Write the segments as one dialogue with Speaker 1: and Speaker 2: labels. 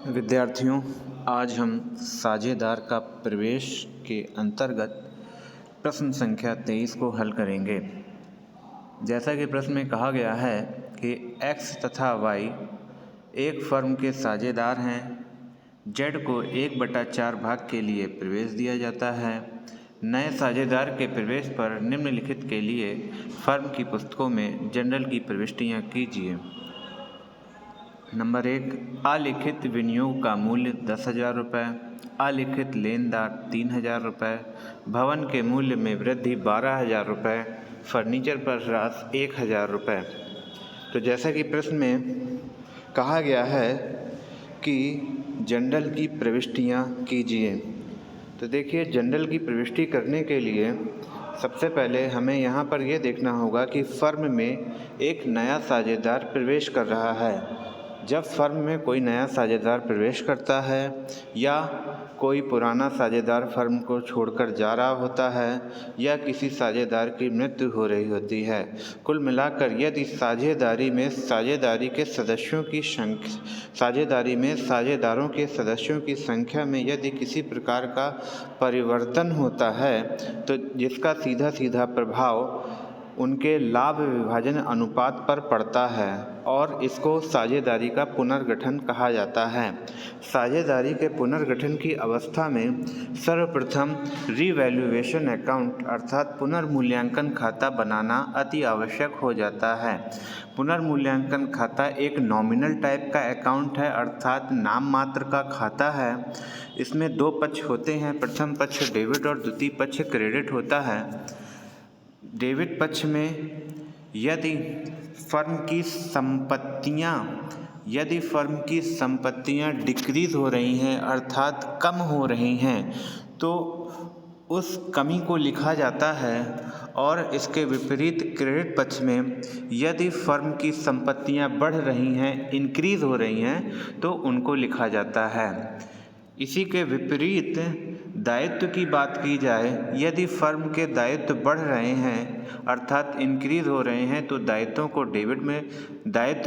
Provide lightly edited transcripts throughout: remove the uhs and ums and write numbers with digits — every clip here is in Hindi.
Speaker 1: विद्यार्थियों, आज हम साझेदार का प्रवेश के अंतर्गत प्रश्न संख्या 23 को हल करेंगे। जैसा कि प्रश्न में कहा गया है कि x तथा y एक फर्म के साझेदार हैं। z को 1/4 भाग के लिए प्रवेश दिया जाता है। नए साझेदार के प्रवेश पर निम्नलिखित के लिए फर्म की पुस्तकों में जनरल की प्रविष्टियाँ कीजिए। नंबर 1, अलिखित विनियोग का मूल्य 10,000 रुपये, अलिखित लेनदार 3,000 रुपये, भवन के मूल्य में वृद्धि 12,000 रुपये, फर्नीचर पर ह्रास 1,000 रुपये। तो जैसा कि प्रश्न में कहा गया है कि जनरल की प्रविष्टियाँ कीजिए। तो देखिए, जनरल की प्रविष्टि करने के लिए सबसे पहले हमें यहाँ पर यह देखना होगा कि फर्म में एक नया साझेदार प्रवेश कर रहा है। जब फर्म में कोई नया साझेदार प्रवेश करता है या कोई पुराना साझेदार फर्म को छोड़कर जा रहा होता है या किसी साझेदार की मृत्यु हो रही होती है, कुल मिलाकर यदि साझेदारी में साझेदारों के सदस्यों की संख्या में यदि किसी प्रकार का परिवर्तन होता है तो जिसका सीधा प्रभाव उनके लाभ विभाजन अनुपात पर पड़ता है और इसको साझेदारी का पुनर्गठन कहा जाता है। साझेदारी के पुनर्गठन की अवस्था में सर्वप्रथम रीवैल्यूएशन अकाउंट अर्थात पुनर्मूल्यांकन खाता बनाना अति आवश्यक हो जाता है। पुनर्मूल्यांकन खाता एक नॉमिनल टाइप का अकाउंट है अर्थात नाम मात्र का खाता है। इसमें दो पक्ष होते हैं, प्रथम पक्ष डेबिट और द्वितीय पक्ष क्रेडिट होता है। डेबिट पक्ष में यदि फर्म की संपत्तियां डिक्रीज हो रही हैं अर्थात कम हो रही हैं तो उस कमी को लिखा जाता है, और इसके विपरीत क्रेडिट पक्ष में यदि फर्म की संपत्तियां बढ़ रही हैं, इंक्रीज हो रही हैं तो उनको लिखा जाता है। इसी के विपरीत दायित्व की बात की जाए, यदि फर्म के दायित्व बढ़ रहे हैं अर्थात इंक्रीज हो रहे हैं तो दायित्व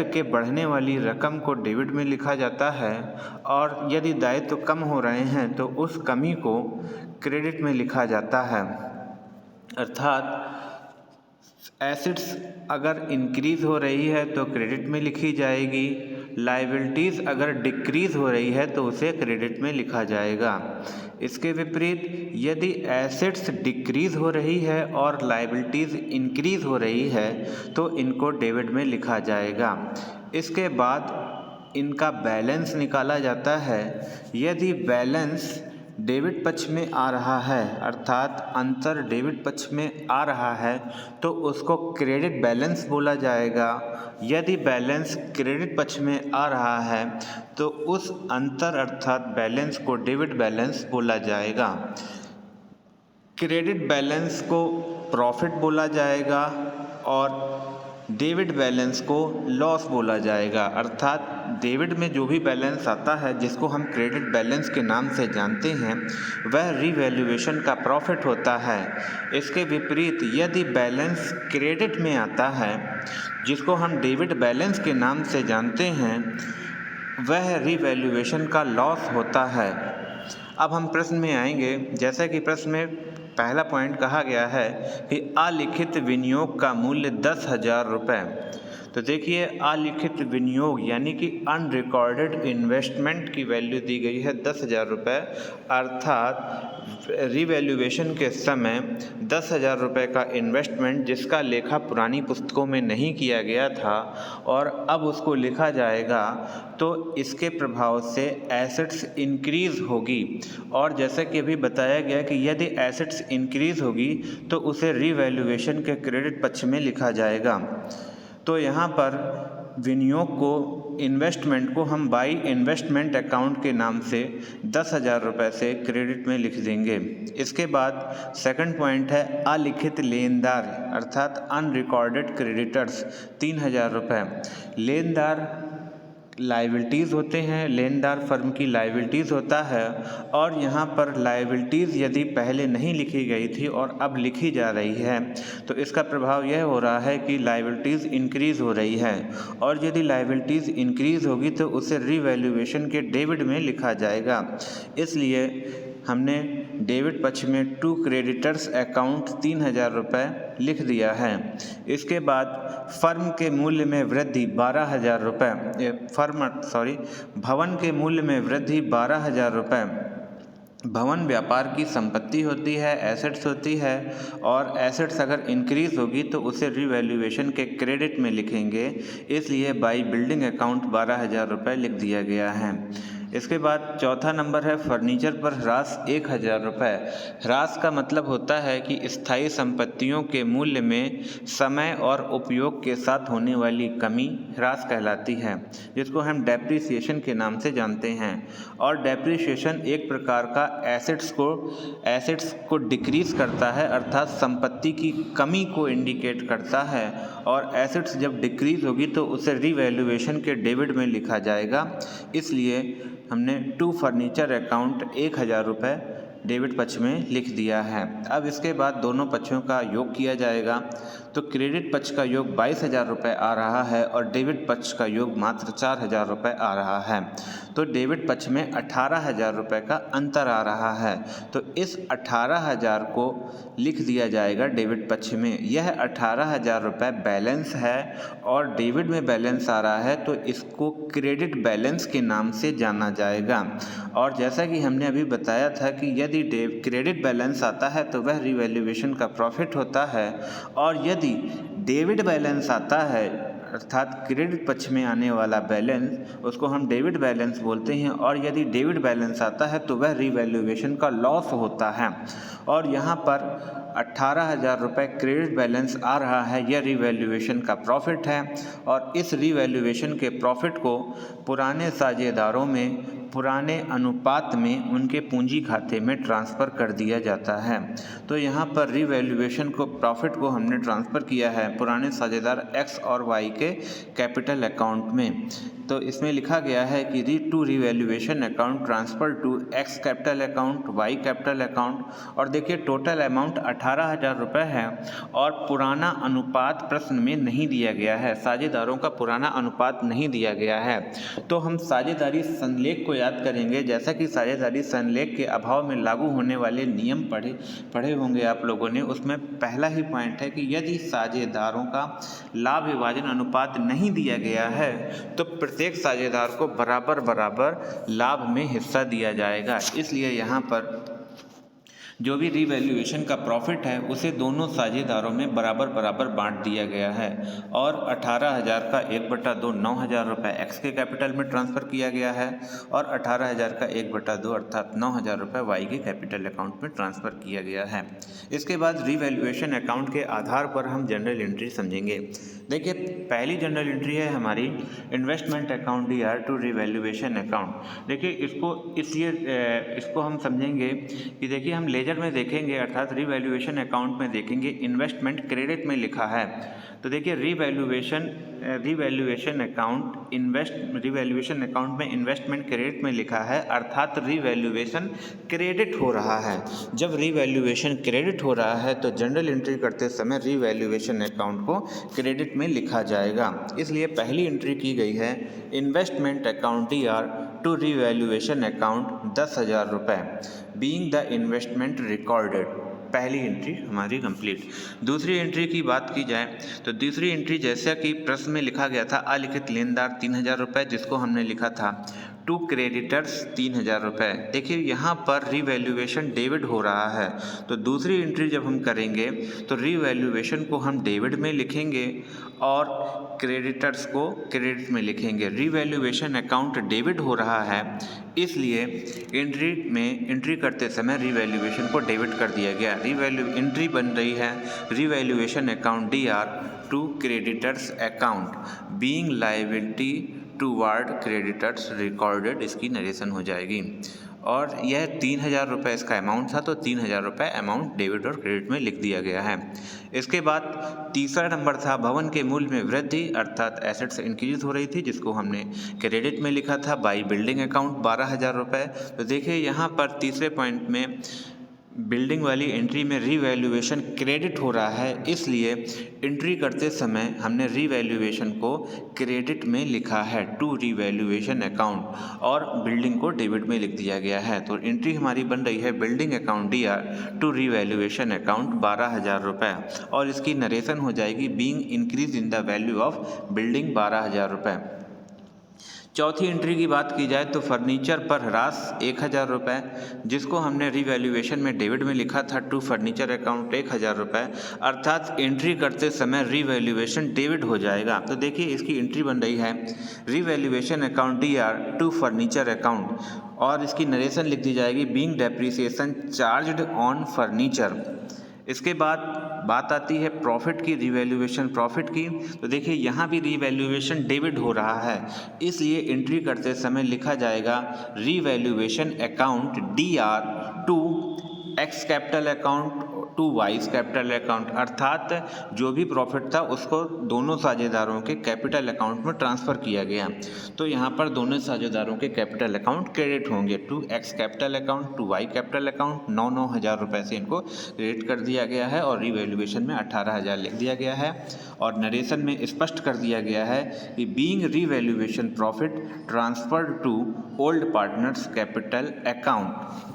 Speaker 1: के बढ़ने वाली रकम को डेबिट में लिखा जाता है, और यदि दायित्व कम हो रहे हैं तो उस कमी को क्रेडिट में लिखा जाता है। अर्थात एसेट्स अगर इंक्रीज हो रही है तो क्रेडिट में लिखी जाएगी, लायबिलिटीज़ अगर डिक्रीज हो रही है तो उसे क्रेडिट में लिखा जाएगा। इसके विपरीत यदि एसेट्स डिक्रीज हो रही है और लायबिलिटीज़ इंक्रीज हो रही है तो इनको डेबिट में लिखा जाएगा। इसके बाद इनका बैलेंस निकाला जाता है। यदि बैलेंस डेबिट पक्ष में आ रहा है अर्थात अंतर डेबिट पक्ष में आ रहा है तो उसको क्रेडिट बैलेंस बोला जाएगा। यदि बैलेंस क्रेडिट पक्ष में आ रहा है तो उस अंतर अर्थात बैलेंस को डेबिट बैलेंस बोला जाएगा। क्रेडिट बैलेंस को प्रॉफिट बोला जाएगा और डेबिट बैलेंस को लॉस बोला जाएगा। अर्थात डेबिट में जो भी बैलेंस आता है जिसको हम क्रेडिट बैलेंस के नाम से जानते हैं वह रीवैल्यूएशन का प्रॉफिट होता है। इसके विपरीत यदि बैलेंस क्रेडिट में आता है जिसको हम डेबिट बैलेंस के नाम से जानते हैं वह रीवैल्यूएशन का लॉस होता है। अब हम प्रश्न में आएंगे। जैसा कि प्रश्न में पहला पॉइंट कहा गया है कि अलिखित विनियोग का मूल्य 10,000 रुपये। तो देखिए, अलिखित विनियोग यानी कि अनरिकॉर्डेड इन्वेस्टमेंट की वैल्यू दी गई है 10,000 रुपये, अर्थात रिवैल्यूएशन के समय 10,000 रुपये का इन्वेस्टमेंट जिसका लेखा पुरानी पुस्तकों में नहीं किया गया था और अब उसको लिखा जाएगा तो इसके प्रभाव से एसेट्स इंक्रीज होगी। और जैसे कि अभी बताया गया कि यदि एसेट्स इंक्रीज होगी तो उसे रिवैल्यूएशन के क्रेडिट पक्ष में लिखा जाएगा। तो यहाँ पर विनियोग को, इन्वेस्टमेंट को हम बाई इन्वेस्टमेंट अकाउंट के नाम से 10,000 रुपये से क्रेडिट में लिख देंगे। इसके बाद सेकंड पॉइंट है अलिखित लेनदार अर्थात अनरिकॉर्डेड क्रेडिटर्स 3,000 रुपये। लेनदार लायबिलिटीज़ होते हैं, लेनदार फर्म की लायबिलिटीज़ होता है, और यहाँ पर लायबिलिटीज़ यदि पहले नहीं लिखी गई थी और अब लिखी जा रही है तो इसका प्रभाव यह हो रहा है कि लायबिलिटीज़ इंक्रीज़ हो रही है, और यदि लायबिलिटीज़ इंक्रीज़ होगी तो उसे रीवैल्यूएशन के डेबिट में लिखा जाएगा। इसलिए हमने डेबिट पक्ष में टू क्रेडिटर्स अकाउंट 3000 रुपये लिख दिया है। इसके बाद फर्म के मूल्य में वृद्धि 12,000 रुपये, भवन के मूल्य में वृद्धि 12,000 रुपये। भवन व्यापार की संपत्ति होती है, एसेट्स होती है, और एसेट्स अगर इंक्रीज़ होगी तो उसे रीवैल्यूएशन के क्रेडिट में लिखेंगे, इसलिए बाई बिल्डिंग अकाउंट 12,000 रुपये लिख दिया गया है। इसके बाद चौथा नंबर है फर्नीचर पर ह्रास 1,000 रुपये। ह्रास का मतलब होता है कि स्थायी संपत्तियों के मूल्य में समय और उपयोग के साथ होने वाली कमी ह्रास कहलाती है, जिसको हम डेप्रिसिएशन के नाम से जानते हैं। और डेप्रिसिएशन एक प्रकार का एसेट्स को डिक्रीज करता है, अर्थात संपत्ति की कमी को इंडिकेट करता है, और एसेट्स जब डिक्रीज होगी तो उसे रीवैल्यूएशन के डेबिट में लिखा जाएगा। इसलिए हमने टू फर्नीचर अकाउंट 1,000 रुपये डेबिट पक्ष में लिख दिया है। अब इसके बाद दोनों पक्षों का योग किया जाएगा, तो क्रेडिट पक्ष का योग 22,000 रुपये आ रहा है और डेबिट पक्ष का योग मात्र 4,000 रुपये आ रहा है। तो डेबिट पक्ष में 18,000 रुपये का अंतर आ रहा है, तो इस 18,000 को लिख दिया जाएगा डेबिट पक्ष में। यह 18,000 रुपये बैलेंस है और डेबिट में बैलेंस आ रहा है, तो इसको क्रेडिट बैलेंस के नाम से जाना जाएगा। और जैसा कि हमने अभी बताया था कि यदि क्रेडिट बैलेंस आता है तो वह रीवैल्यूएशन का प्रॉफिट होता है, और यदि डेबिट बैलेंस आता है अर्थात क्रेडिट पक्ष में आने वाला बैलेंस, उसको हम डेबिट बैलेंस बोलते हैं, और यदि डेबिट बैलेंस आता है तो वह रीवैल्यूएशन का लॉस होता है। और यहाँ पर 18,000 रुपये क्रेडिट बैलेंस आ रहा है, यह रीवैल्यूएशन का प्रॉफिट है, और इस रीवैल्यूएशन के प्रॉफिट को पुराने साझेदारों में पुराने अनुपात में उनके पूंजी खाते में ट्रांसफ़र कर दिया जाता है। तो यहाँ पर रीवैल्यूएशन को प्रॉफिट को हमने ट्रांसफ़र किया है पुराने साझेदार एक्स और वाई के कैपिटल अकाउंट में। तो इसमें लिखा गया है कि revaluation account transfer to X capital account, Y capital account, और देखिए टोटल अमाउंट 18,000 रुपये है, और पुराना अनुपात प्रश्न में नहीं दिया गया है, साझेदारों का पुराना अनुपात नहीं दिया गया है। तो हम साझेदारी संलेख को याद करेंगे। जैसा कि साझेदारी संलेख के अभाव में लागू होने वाले नियम पढ़े होंगे आप लोगों ने, उसमें पहला ही पॉइंट है कि यदि साझेदारों का लाभ विभाजन अनुपात नहीं दिया गया है तो प्रत्येक साझेदार को बराबर लाभ में हिस्सा दिया जाएगा। इसलिए यहाँ पर जो भी रीवैल्यूएशन का प्रॉफिट है उसे दोनों साझेदारों में बराबर बांट दिया गया है, और 18,000 का 1/2 9,000 रुपये एक्स के कैपिटल में ट्रांसफ़र किया गया है, और 18,000 का 1/2 अर्थात 9,000 रुपये वाई के कैपिटल अकाउंट में ट्रांसफ़र किया गया है। इसके बाद रीवैल्यूएशन अकाउंट के आधार पर हम जनरल एंट्री समझेंगे। देखिए पहली जनरल एंट्री है हमारी investment account DR to revaluation account. देखिए इसको हम समझेंगे कि देखिए हम लेजर में देखेंगे अर्थात रीवैल्यूएशन अकाउंट में देखेंगे इन्वेस्टमेंट क्रेडिट में लिखा है। तो देखिए रीवैल्यूएशन अकाउंट में इन्वेस्टमेंट क्रेडिट में लिखा है, अर्थात रीवैल्यूएशन क्रेडिट हो रहा है। जब रीवैल्यूएशन क्रेडिट हो रहा है तो जनरल एंट्री करते समय रीवैल्यूएशन अकाउंट को क्रेडिट में लिखा जाएगा। इसलिए पहली एंट्री की गई है investment account DR to revaluation account 10,000 रुपये बीइंग द इन्वेस्टमेंट रिकॉर्डेड। पहली एंट्री हमारी कंप्लीट। दूसरी एंट्री की बात की जाए तो दूसरी एंट्री जैसा कि प्रश्न में लिखा गया था, अलिखित लेनदार 3,000 रुपये, जिसको हमने लिखा था टू क्रेडिटर्स 3,000 रुपये। देखिए यहाँ पर रीवैल्यूएशन डेबिट हो रहा है, तो दूसरी एंट्री जब हम करेंगे तो रीवैल्यूएशन को हम डेबिट में लिखेंगे और क्रेडिटर्स को क्रेडिट में लिखेंगे। रीवैल्यूएशन अकाउंट डेबिट हो रहा है, इसलिए एंट्री करते समय रीवैल्यूएशन को डेबिट कर दिया गया। एंट्री बन रही है revaluation account DR to creditors account being liability toward creditors recorded, इसकी नरेशन हो जाएगी। और यह 3,000 रुपये इसका अमाउंट था, तो 3,000 रुपये अमाउंट डेबिट और क्रेडिट में लिख दिया गया है। इसके बाद तीसरा नंबर था भवन के मूल्य में वृद्धि, अर्थात एसेट्स इंक्रीज हो रही थी, जिसको हमने क्रेडिट में लिखा था बाई बिल्डिंग अकाउंट 12,000 रुपये। तो देखिए यहाँ पर तीसरे पॉइंट में बिल्डिंग वाली एंट्री में रीवैल्यूएशन क्रेडिट हो रहा है, इसलिए एंट्री करते समय हमने रीवैल्यूएशन को क्रेडिट में लिखा है टू रीवैल्यूएशन अकाउंट, और बिल्डिंग को डेबिट में लिख दिया गया है। तो एंट्री हमारी बन रही है building account DR to revaluation account 12,000 रुपये, और इसकी नरेशन हो जाएगी being increase in the value of building 12,000 रुपये। चौथी एंट्री की बात की जाए तो फर्नीचर पर ह्रास 1,000 रुपये, जिसको हमने रीवैल्यूएशन में डेबिट में लिखा था टू फर्नीचर अकाउंट 1,000 रुपये, अर्थात एंट्री करते समय रीवैल्यूएशन डेबिट हो जाएगा। तो देखिए इसकी एंट्री बन रही है revaluation account DR to furniture account, और इसकी नरेशन लिख दी जाएगी being depreciation charged on furniture. इसके बाद बात आती है प्रॉफिट की, रीवैल्यूएशन प्रॉफिट की। तो देखिए यहाँ भी रीवैल्यूएशन डेबिट हो रहा है, इसलिए एंट्री करते समय लिखा जाएगा revaluation account DR to X capital account to Y's capital account, अर्थात जो भी प्रॉफिट था उसको दोनों साझेदारों के कैपिटल अकाउंट में ट्रांसफ़र किया गया। तो यहाँ पर दोनों साझेदारों के कैपिटल अकाउंट क्रेडिट होंगे to X capital account to Y capital account. 9,000 रुपये से इनको क्रेडिट कर दिया गया है, और रीवैल्यूएशन में 18,000 लिख दिया गया है, और नरेशन में स्पष्ट कर दिया गया है कि being revaluation profit transferred to old partners capital account.